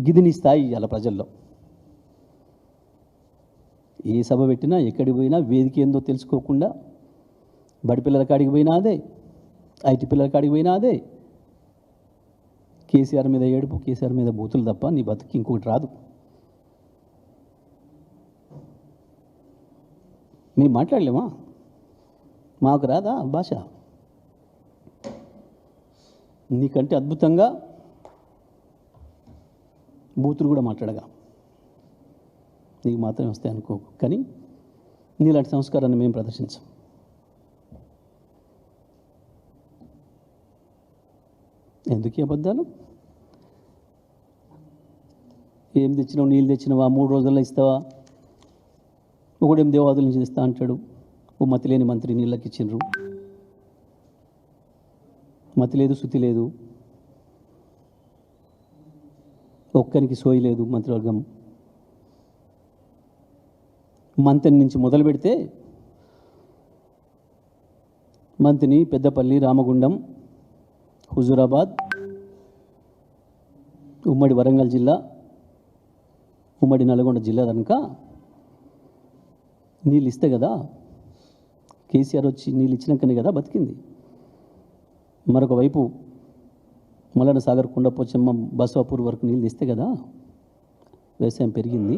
గిది నీ స్థాయి ఇవాళ ప్రజల్లో. ఏ సభ పెట్టినా ఎక్కడికి పోయినా వేదిక ఏందో తెలుసుకోకుండా బడి పిల్లల కాడికి పోయినా అదే, ఐటీ పిల్లల కాడికి పోయినా అదే. కేసీఆర్ మీద ఏడుపు, కేసీఆర్ మీద బూతులు తప్ప నీ బతుకు ఇంకొకటి రాదు. మేము మాట్లాడలేమా? మాకు రాదా భాష? నీకంటే అద్భుతంగా బూతులు కూడా మాట్లాడగా నీకు మాత్రమే వస్తాయి అనుకో. కానీ నీలాంటి సంస్కారాన్ని మేము ప్రదర్శించాం. ఎందుకు ఈ అబద్ధాలు? ఏం తెచ్చినావు? నీళ్ళు తెచ్చినావా? 3 రోజుల్లో ఇస్తావా? ఒకడేం దేవాదుల నుంచి ఇస్తా అంటాడు. ఓ మతి లేని మంత్రి నీళ్ళకి ఇచ్చిండ్రు. మతి లేదు, శుతి లేదు, ఒక్కరికి సోయి లేదు. మంత్రివర్గం మంత్రి నుంచి మొదలు పెడితే మంత్రిని పెద్దపల్లి, రామగుండం, హుజూరాబాద్, ఉమ్మడి వరంగల్ జిల్లా, ఉమ్మడి నల్గొండ జిల్లా కనుక నీళ్ళు ఇస్తే కదా కేసీఆర్ వచ్చి నీళ్ళు ఇచ్చినాకనే కదా బతికింది. మరొక వైపు మల్లన్న సాగర్, కొండపోచమ్మ, బసవాపూర్ వరకు నీళ్ళు ఇస్తే కదా వ్యవసాయం పెరిగింది.